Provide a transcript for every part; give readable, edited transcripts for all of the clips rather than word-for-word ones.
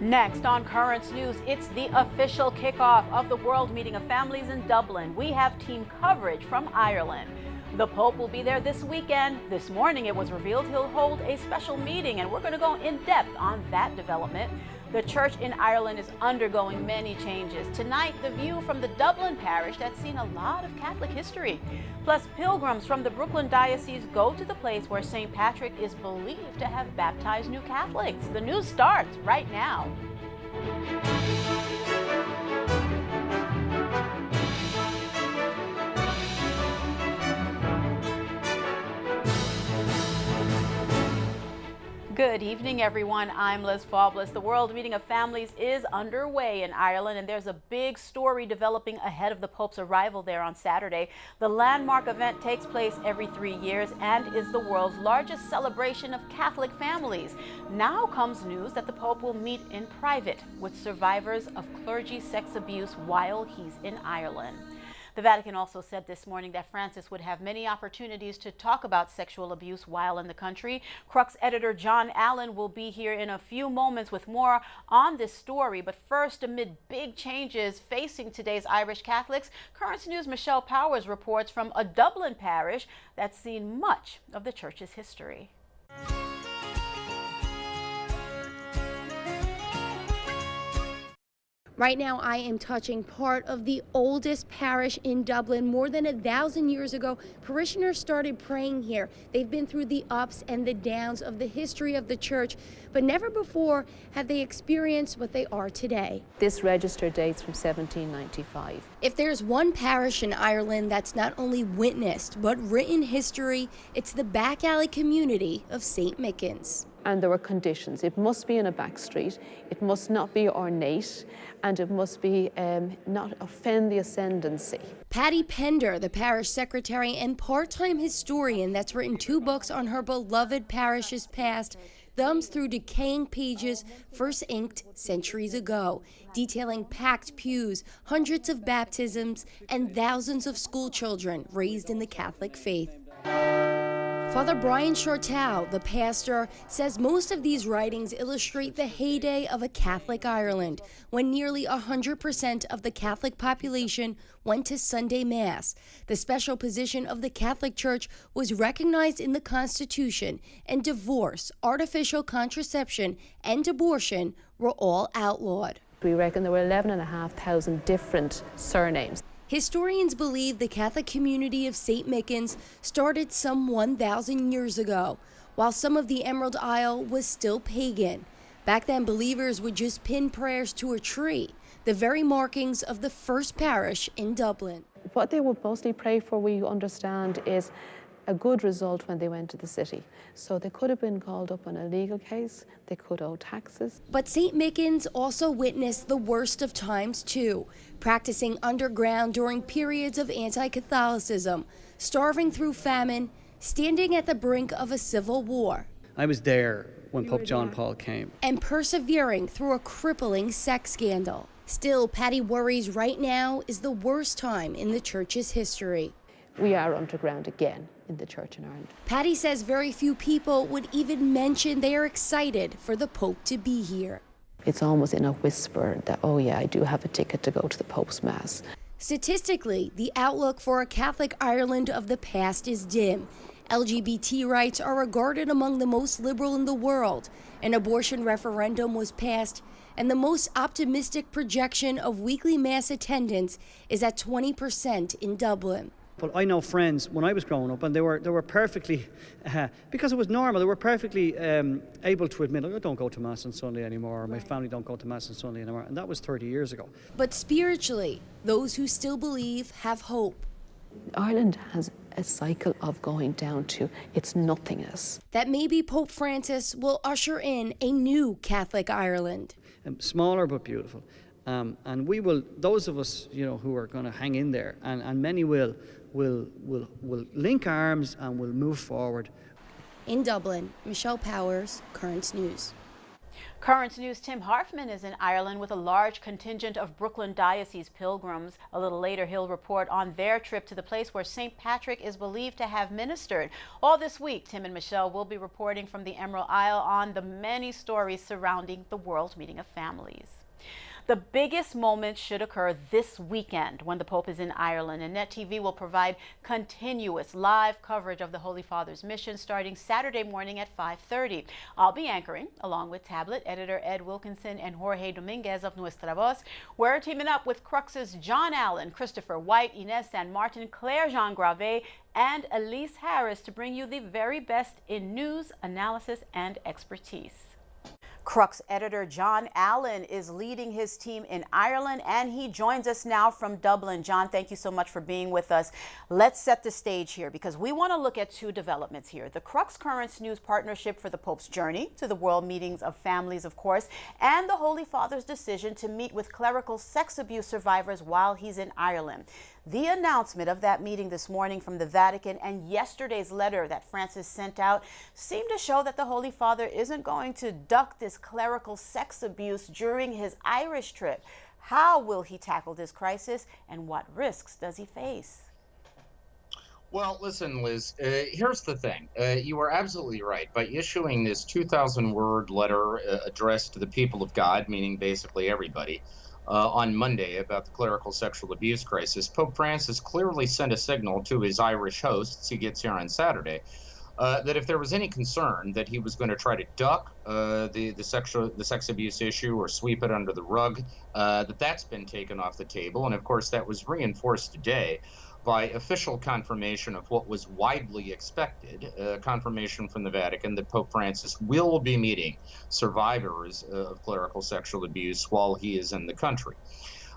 Next on Currents News, it's the official kickoff of the World Meeting of Families in Dublin. We have team coverage from Ireland. The Pope will be there this weekend. This morning it was revealed he'll hold a special meeting, and we're going to go in depth on that development. The church in Ireland is undergoing many changes. Tonight, the view from the Dublin parish that's seen a lot of Catholic history. Plus, pilgrims from the Brooklyn diocese go to the place where St. Patrick is believed to have baptized new Catholics. The news starts right now. Good evening, everyone. I'm Liz Faublas. The World Meeting of Families is underway in Ireland, and there's a big story developing ahead of the Pope's arrival there on Saturday. The landmark event takes place every 3 years and is the world's largest celebration of Catholic families. Now comes news that the Pope will meet in private with survivors of clergy sex abuse while he's in Ireland. The Vatican also said this morning that Francis would have many opportunities to talk about sexual abuse while in the country. Crux editor John Allen will be here in a few moments with more on this story. But first, amid big changes facing today's Irish Catholics, Currents News' Michelle Powers reports from a Dublin parish that's seen much of the church's history. Right now, I am touching part of the oldest parish in Dublin. More than 1,000 years ago, parishioners started praying here. They've been through the ups and the downs of the history of the church, but never before have they experienced what they are today. This register dates from 1795. If there's one parish in Ireland that's not only witnessed but written history, it's the back alley community of St. Mickens. And there were conditions. It must be in a back street, it must not be ornate, and it must be not offend the ascendancy. Patty Pender, the parish secretary and part-time historian that's written 2 books on her beloved parish's past, thumbs through decaying pages first inked centuries ago, detailing packed pews, hundreds of baptisms, and thousands of school children raised in the Catholic faith. Father Brian Shortall, the pastor, says most of these writings illustrate the heyday of a Catholic Ireland, when nearly 100% of the Catholic population went to Sunday Mass. The special position of the Catholic Church was recognized in the Constitution, and divorce, artificial contraception, and abortion were all outlawed. We reckon there were 11,500 different surnames. Historians believe the Catholic community of St. Mickens started some 1,000 years ago, while some of the Emerald Isle was still pagan. Back then, believers would just pin prayers to a tree, the very markings of the first parish in Dublin. What they would mostly pray for, we understand, is a good result when they went to the city. So they could have been called up on a legal case, they could owe taxes. But St. Mickens also witnessed the worst of times too, practicing underground during periods of anti-Catholicism, starving through famine, standing at the brink of a civil war. I was there when Pope John Paul came. And persevering through a crippling sex scandal. Still, Patty worries right now is the worst time in the church's history. We are underground again in the church in Ireland. Patty says very few people would even mention they are excited for the Pope to be here. It's almost in a whisper that, oh yeah, I do have a ticket to go to the Pope's Mass. Statistically, the outlook for a Catholic Ireland of the past is dim. LGBT rights are regarded among the most liberal in the world. An abortion referendum was passed, and the most optimistic projection of weekly Mass attendance is at 20% in Dublin. But I know friends, when I was growing up, and they were perfectly, because it was normal, they were perfectly able to admit, I don't go to Mass on Sunday anymore, or my family don't go to Mass on Sunday anymore, and that was 30 years ago. But spiritually, those who still believe have hope. Ireland has a cycle of going down to its nothingness. That maybe Pope Francis will usher in a new Catholic Ireland. Smaller but beautiful. And we will, those of us, who are going to hang in there, and many will link arms and will move forward. In Dublin, Michelle Powers, Currents News. Current News' Tim Harfman is in Ireland with a large contingent of Brooklyn Diocese pilgrims. A little later, he'll report on their trip to the place where St. Patrick is believed to have ministered. All this week, Tim and Michelle will be reporting from the Emerald Isle on the many stories surrounding the World Meeting of Families. The biggest moment should occur this weekend when the Pope is in Ireland, and Net TV will provide continuous live coverage of the Holy Father's mission starting Saturday morning at 5:30. I'll be anchoring along with tablet editor Ed Wilkinson and Jorge Dominguez of Nuestra Voz. We're teaming up with Crux's John Allen, Christopher White, Inez San Martin, Claire Jean Gravé, and Elise Harris to bring you the very best in news, analysis, and expertise. Crux editor John Allen is leading his team in Ireland, and he joins us now from Dublin. John, thank you so much for being with us. Let's set the stage here because we want to look at two developments here. The Crux Currents News partnership for the Pope's journey to the World Meetings of Families, of course, and the Holy Father's decision to meet with clerical sex abuse survivors while he's in Ireland. The announcement of that meeting this morning from the Vatican and yesterday's letter that Francis sent out seem to show that the Holy Father isn't going to duck this clerical sex abuse during his Irish trip. How will he tackle this crisis, and what risks does he face? Well, listen, Liz, here's the thing. You are absolutely right. By issuing this 2,000-word letter addressed to the people of God, meaning basically everybody, on Monday about the clerical sexual abuse crisis, Pope Francis clearly sent a signal to his Irish hosts, he gets here on Saturday, that if there was any concern that he was going to try to duck the sex abuse issue or sweep it under the rug, that's been taken off the table. And of course, that was reinforced today by official confirmation of what was widely expected, confirmation from the Vatican that Pope Francis will be meeting survivors of clerical sexual abuse while he is in the country.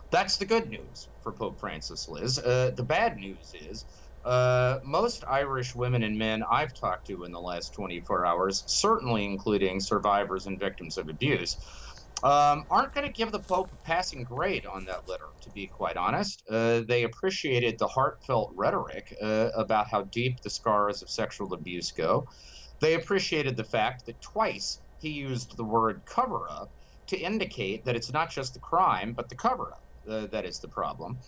That's the good news for Pope Francis, Liz. The bad news is most Irish women and men I've talked to in the last 24 hours, certainly including survivors and victims of abuse, aren't going to give the Pope a passing grade on that letter, to be quite honest. They appreciated the heartfelt rhetoric about how deep the scars of sexual abuse go. They appreciated the fact that twice he used the word cover-up to indicate that it's not just the crime, but the cover-up that is the problem.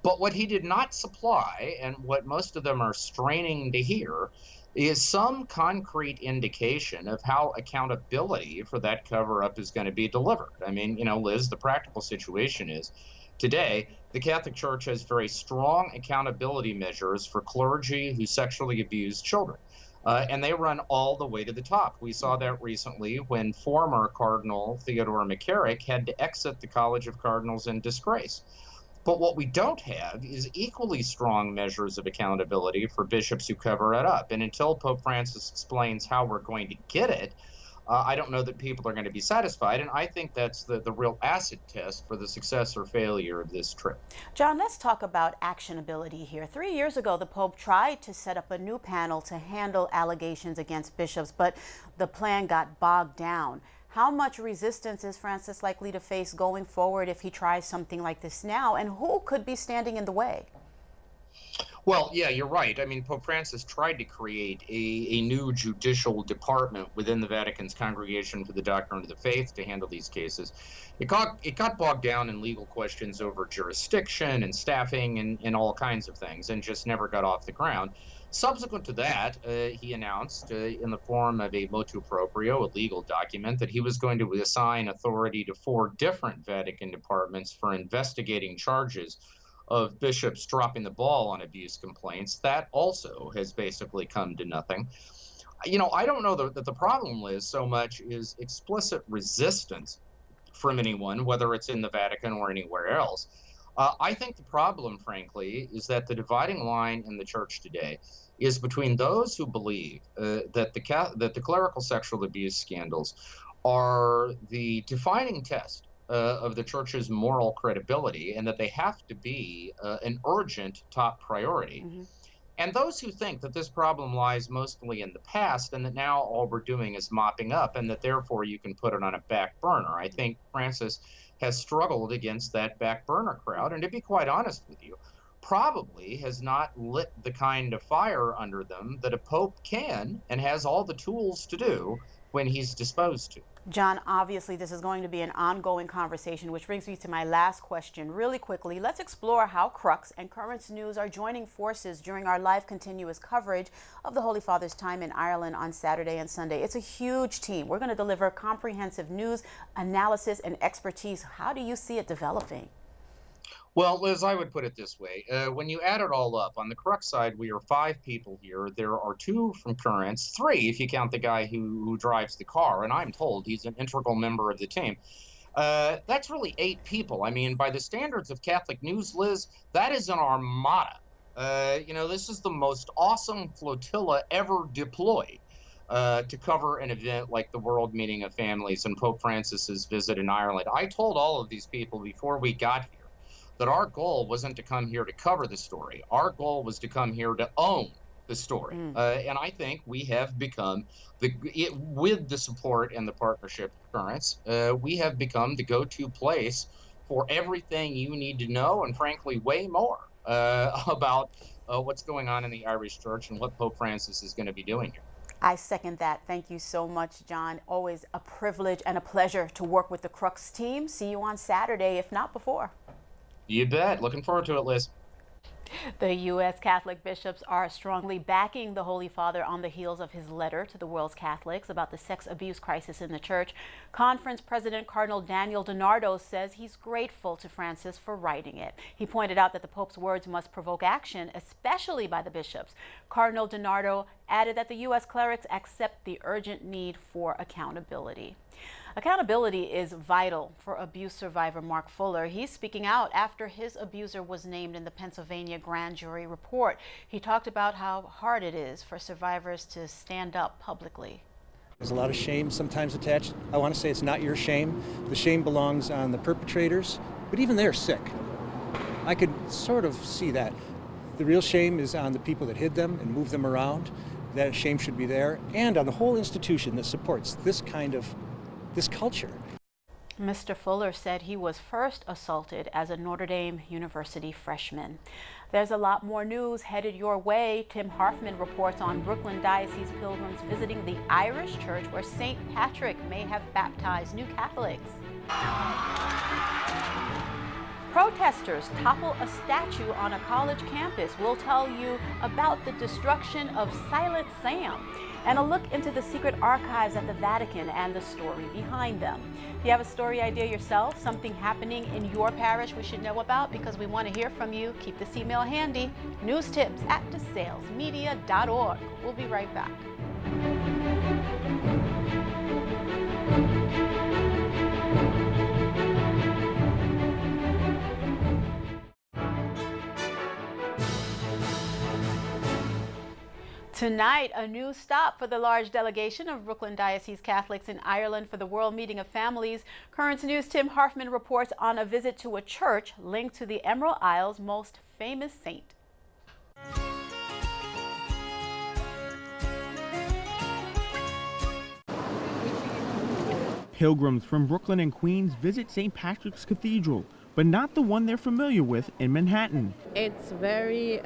But what he did not supply, and what most of them are straining to hear, is some concrete indication of how accountability for that cover-up is going to be delivered. I mean, Liz, the practical situation is today, the Catholic Church has very strong accountability measures for clergy who sexually abuse children. And they run all the way to the top. We saw that recently when former Cardinal Theodore McCarrick had to exit the College of Cardinals in disgrace. But what we don't have is equally strong measures of accountability for bishops who cover it up. And until Pope Francis explains how we're going to get it, I don't know that people are going to be satisfied. And I think that's the real acid test for the success or failure of this trip. John, let's talk about actionability here. 3 years ago, the Pope tried to set up a new panel to handle allegations against bishops, but the plan got bogged down. How much resistance is Francis likely to face going forward if he tries something like this now? And who could be standing in the way? Well, yeah, you're right. I mean, Pope Francis tried to create a new judicial department within the Vatican's Congregation for the Doctrine of the Faith to handle these cases. It got bogged down in legal questions over jurisdiction and staffing and all kinds of things, and just never got off the ground. Subsequent to that, he announced in the form of a motu proprio, a legal document, that he was going to assign authority to 4 different Vatican departments for investigating charges of bishops dropping the ball on abuse complaints. That also has basically come to nothing. I don't know that the problem, Liz, so much is explicit resistance from anyone, whether it's in the Vatican or anywhere else. I think the problem, frankly, is that the dividing line in the church today is between those who believe that the clerical sexual abuse scandals are the defining test of the church's moral credibility and that they have to be an urgent top priority. Mm-hmm. And those who think that this problem lies mostly in the past and that now all we're doing is mopping up and that therefore you can put it on a back burner. I think Francis has struggled against that back burner crowd, and to be quite honest with you, probably has not lit the kind of fire under them that a pope can and has all the tools to do when he's disposed to. John, obviously this is going to be an ongoing conversation, which brings me to my last question. Really quickly, let's explore how Crux and Currents News are joining forces during our live continuous coverage of the Holy Father's time in Ireland on Saturday and Sunday. It's a huge team. We're going to deliver comprehensive news, analysis, and expertise. How do you see it developing? Well, Liz, I would put it this way. When you add it all up, on the correct side, we are 5 people here. There are 2 from Currents, 3 if you count the guy who drives the car, and I'm told he's an integral member of the team. That's really 8 people. I mean, by the standards of Catholic News, Liz, that is an armada. This is the most awesome flotilla ever deployed to cover an event like the World Meeting of Families and Pope Francis's visit in Ireland. I told all of these people before we got here that our goal wasn't to come here to cover the story. Our goal was to come here to own the story. And I think we have become, with the support and the partnership of Currents, we have become the go-to place for everything you need to know, and frankly, way more about what's going on in the Irish Church and what Pope Francis is going to be doing here. I second that. Thank you so much, John. Always a privilege and a pleasure to work with the Crux team. See you on Saturday, if not before. You bet. Looking forward to it, Liz. The U.S. Catholic bishops are strongly backing the Holy Father on the heels of his letter to the world's Catholics about the sex abuse crisis in the church. Conference President Cardinal Daniel DiNardo says he's grateful to Francis for writing it. He pointed out that the Pope's words must provoke action, especially by the bishops. Cardinal DiNardo added that the U.S. clerics accept the urgent need for accountability. Accountability is vital for abuse survivor Mark Fuller. He's speaking out after his abuser was named in the Pennsylvania grand jury report. He talked about how hard it is for survivors to stand up publicly. There's a lot of shame sometimes attached. I want to say it's not your shame. The shame belongs on the perpetrators, but even they're sick. I could sort of see that. The real shame is on the people that hid them and moved them around. That shame should be there, and on the whole institution that supports this kind of culture. Mr. Fuller said he was first assaulted as a Notre Dame University freshman. There's a lot more news headed your way. Tim Harfman reports on Brooklyn Diocese pilgrims visiting the Irish church where St. Patrick may have baptized new Catholics. Protesters topple a statue on a college campus. We'll tell you about the destruction of Silent Sam and a look into the secret archives at the Vatican and the story behind them. If you have a story idea yourself, something happening in your parish we should know about, because we want to hear from you, keep this email handy, newstips@desalesmedia.org. We'll be right back. Tonight, a new stop for the large delegation of Brooklyn Diocese Catholics in Ireland for the World Meeting of Families. Currents News' Tim Harfman reports on a visit to a church linked to the Emerald Isle's most famous saint. Pilgrims from Brooklyn and Queens visit St. Patrick's Cathedral, but not the one they're familiar with in Manhattan. It's very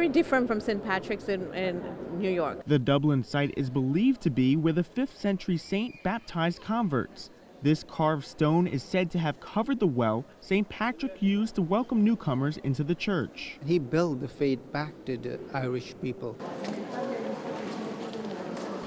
different from St. Patrick's in New York. The Dublin site is believed to be where the 5th century saint baptized converts. This carved stone is said to have covered the well St. Patrick used to welcome newcomers into the church. He built the faith back to the Irish people.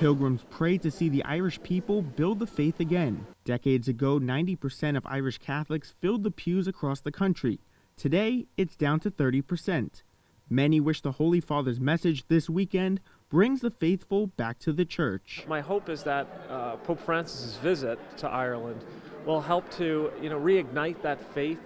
Pilgrims prayed to see the Irish people build the faith again. Decades ago, 90% of Irish Catholics filled the pews across the country. Today, it's down to 30%. Many wish the Holy Father's message this weekend brings the faithful back to the church. My hope is that Pope Francis's visit to Ireland will help to, reignite that faith,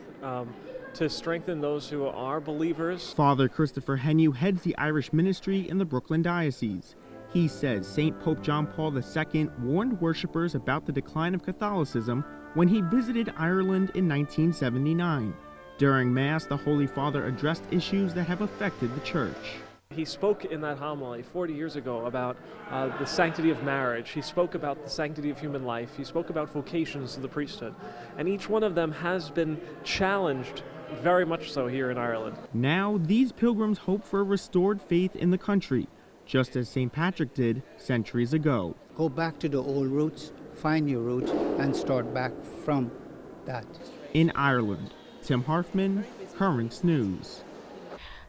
to strengthen those who are believers. Father Christopher Henew heads the Irish ministry in the Brooklyn Diocese. He says St. Pope John Paul II warned worshippers about the decline of Catholicism when he visited Ireland in 1979. During Mass, the Holy Father addressed issues that have affected the church. He spoke in that homily 40 years ago about the sanctity of marriage. He spoke about the sanctity of human life. He spoke about vocations to the priesthood. And each one of them has been challenged, very much so here in Ireland. Now, these pilgrims hope for a restored faith in the country, just as St. Patrick did centuries ago. Go back to the old roots, find your roots and start back from that. In Ireland, Tim Harfman, Currents News.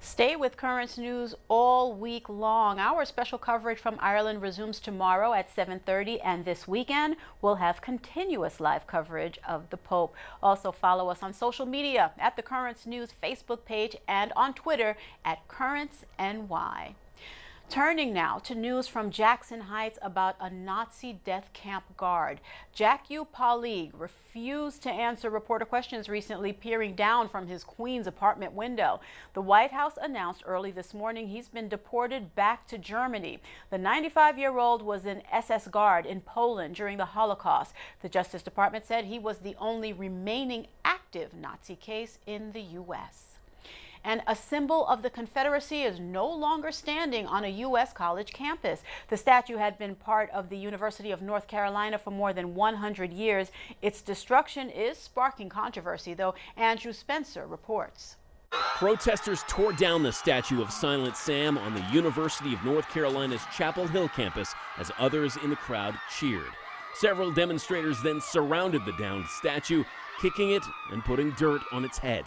Stay with Currents News all week long. Our special coverage from Ireland resumes tomorrow at 7:30, and this weekend we'll have continuous live coverage of the Pope. Also follow us on social media at the Currents News Facebook page and on Twitter at CurrentsNY. Turning now to news from Jackson Heights about a Nazi death camp guard. Jack U. Paulig refused to answer reporter questions recently, peering down from his Queens apartment window. The White House announced early this morning he's been deported back to Germany. The 95-year-old was an SS guard in Poland during the Holocaust. The Justice Department said he was the only remaining active Nazi case in the U.S. And a symbol of the Confederacy is no longer standing on a U.S. college campus. The statue had been part of the University of North Carolina for more than 100 years. Its destruction is sparking controversy, though. Andrew Spencer reports. Protesters tore down the statue of Silent Sam on the University of North Carolina's Chapel Hill campus as others in the crowd cheered. Several demonstrators then surrounded the downed statue, kicking it and putting dirt on its head.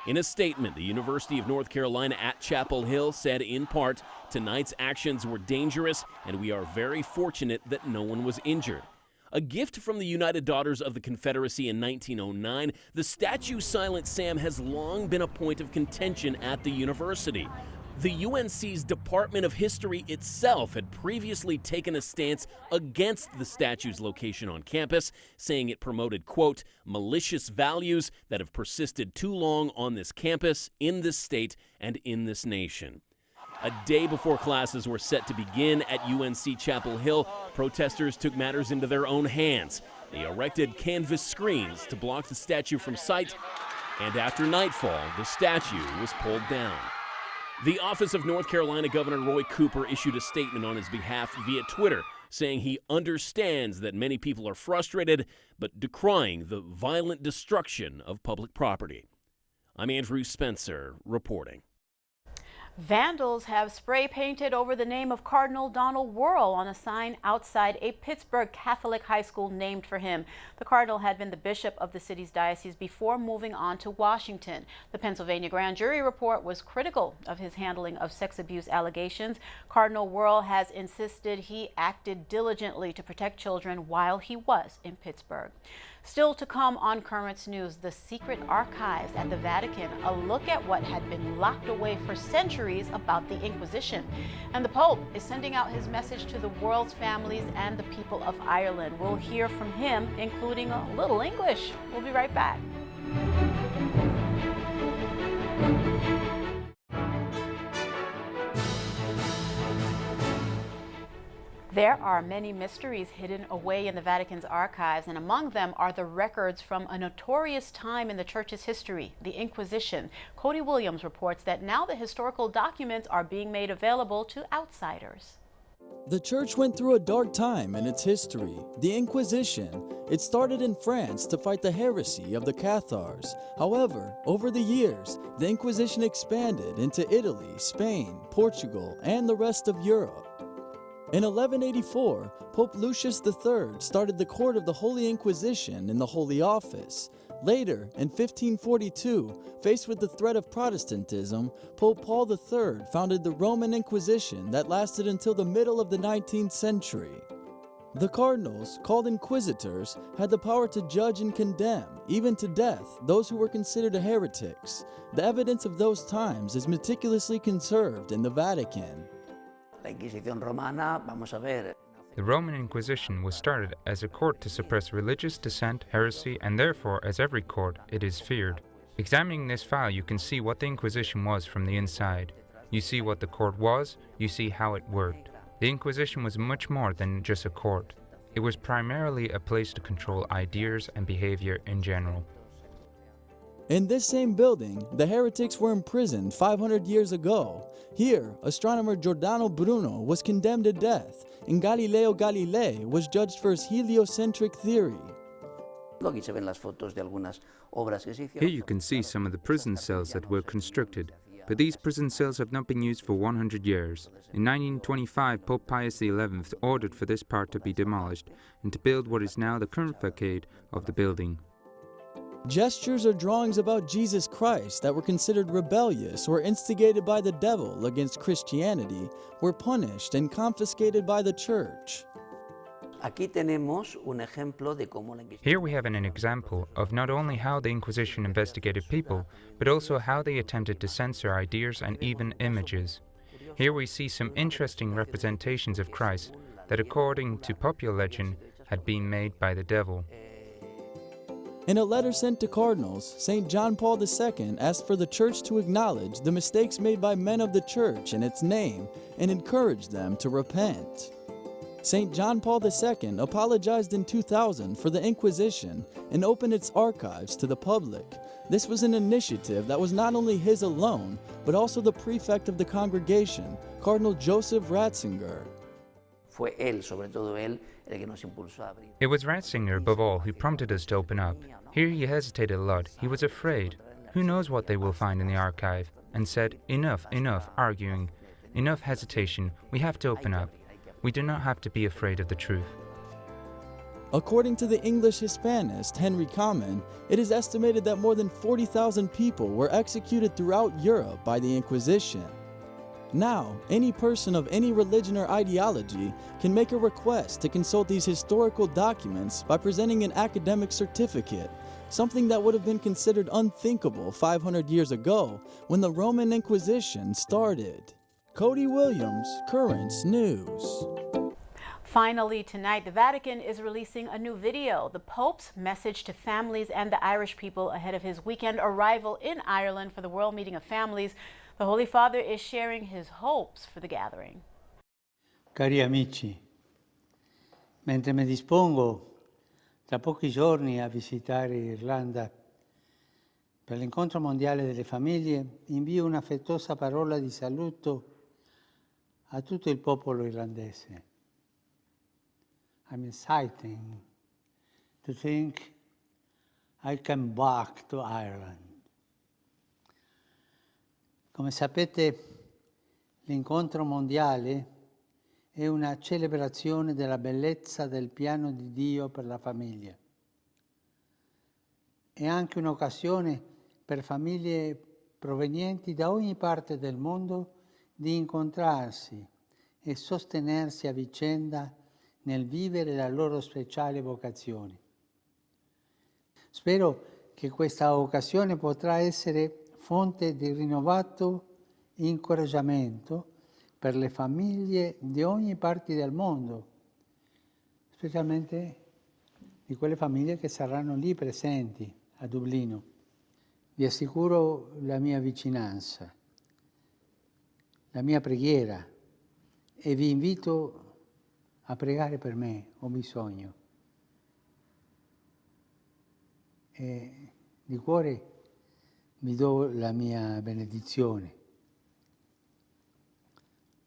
In a statement, the University of North Carolina at Chapel Hill said, in part, tonight's actions were dangerous and we are very fortunate that no one was injured. A gift from the United Daughters of the Confederacy in 1909, the statue Silent Sam has long been a point of contention at the university. The UNC's Department of History itself had previously taken a stance against the statue's location on campus, saying it promoted, quote, malicious values that have persisted too long on this campus, in this state, and in this nation. A day before classes were set to begin at UNC Chapel Hill, protesters took matters into their own hands. They erected canvas screens to block the statue from sight, and after nightfall, the statue was pulled down. The office of North Carolina Governor Roy Cooper issued a statement on his behalf via Twitter, saying he understands that many people are frustrated, but decrying the violent destruction of public property. I'm Andrew Spencer, reporting. Vandals have spray painted over the name of Cardinal Donald Wuerl on a sign outside a Pittsburgh Catholic high school named for him. The cardinal had been the bishop of the city's diocese before moving on to Washington. The Pennsylvania grand jury report was critical of his handling of sex abuse allegations. Cardinal Wuerl has insisted he acted diligently to protect children while he was in Pittsburgh. Still to come on Currents News, the secret archives at the Vatican, a look at what had been locked away for centuries about the Inquisition. And the Pope is sending out his message to the world's families and the people of Ireland. We'll hear from him, including a little English. We'll be right back. There are many mysteries hidden away in the Vatican's archives, and among them are the records from a notorious time in the Church's history, the Inquisition. Cody Williams reports that now the historical documents are being made available to outsiders. The Church went through a dark time in its history, the Inquisition. It started in France to fight the heresy of the Cathars. However, over the years, the Inquisition expanded into Italy, Spain, Portugal, and the rest of Europe. In 1184, Pope Lucius III started the Court of the Holy Inquisition in the Holy Office. Later, in 1542, faced with the threat of Protestantism, Pope Paul III founded the Roman Inquisition that lasted until the middle of the 19th century. The cardinals, called inquisitors, had the power to judge and condemn, even to death, those who were considered heretics. The evidence of those times is meticulously conserved in the Vatican. The Roman Inquisition was started as a court to suppress religious dissent, heresy, and therefore, as every court, it is feared. Examining this file, you can see what the Inquisition was from the inside. You see what the court was, you see how it worked. The Inquisition was much more than just a court. It was primarily a place to control ideas and behavior in general. In this same building, the heretics were imprisoned 500 years ago. Here, astronomer Giordano Bruno was condemned to death, and Galileo Galilei was judged for his heliocentric theory. Here you can see some of the prison cells that were constructed. but these prison cells have not been used for 100 years. In 1925, Pope Pius XI ordered for this part to be demolished and to build what is now the current facade of the building. Gestures or drawings about Jesus Christ that were considered rebellious or instigated by the devil against Christianity were punished and confiscated by the church. Here we have an example of not only how the Inquisition investigated people, but also how they attempted to censor ideas and even images. Here we see some interesting representations of Christ that, according to popular legend, had been made by the devil. In a letter sent to cardinals, St. John Paul II asked for the church to acknowledge the mistakes made by men of the church in its name and encourage them to repent. St. John Paul II apologized in 2000 for the Inquisition and opened its archives to the public. This was an initiative that was not only his alone, but also the prefect of the congregation, Cardinal Joseph Ratzinger. It was Ratzinger, above all, who prompted us to open up. Here he hesitated a lot. He was afraid. Who knows what they will find in the archive? And said, enough, arguing. Enough hesitation. We have to open up. We do not have to be afraid of the truth. According to the English Hispanist Henry Kamen, it is estimated that more than 40,000 people were executed throughout Europe by the Inquisition. Now, any person of any religion or ideology can make a request to consult these historical documents by presenting an academic certificate, something that would have been considered unthinkable 500 years ago when the Roman Inquisition started. Cody Williams, Currents News. Finally tonight, the Vatican is releasing a new video, the Pope's message to families and the Irish people ahead of his weekend arrival in Ireland for the World Meeting of Families. The Holy Father is sharing his hopes for the gathering. Cari amici, mentre mi dispongo tra pochi giorni a visitare Irlanda per l'incontro mondiale delle famiglie, invio un'affettuosa parola di saluto a tutto il popolo irlandese. I'm excited to think I come back to Ireland. Come sapete, l'incontro mondiale è una celebrazione della bellezza del piano di Dio per la famiglia. È anche un'occasione per famiglie provenienti da ogni parte del mondo di incontrarsi e sostenersi a vicenda nel vivere la loro speciale vocazione. Spero che questa occasione potrà essere fonte di rinnovato incoraggiamento per le famiglie di ogni parte del mondo, specialmente di quelle famiglie che saranno lì presenti a Dublino. Vi assicuro la mia vicinanza, la mia preghiera e vi invito a pregare per me, ho bisogno. E di cuore vi do la mia benedizione.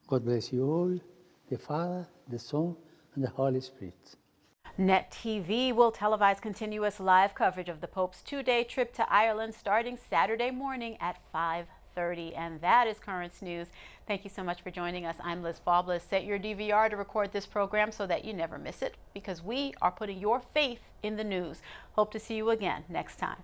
God bless you all, the Father, the Son, and the Holy Spirit. Net TV will televise continuous live coverage of the Pope's two-day trip to Ireland starting Saturday morning at 5:30. And that is Currents News. Thank you so much for joining us. I'm Liz Faublas. Set your DVR to record this program so that you never miss it, because we are putting your faith in the news. Hope to see you again next time.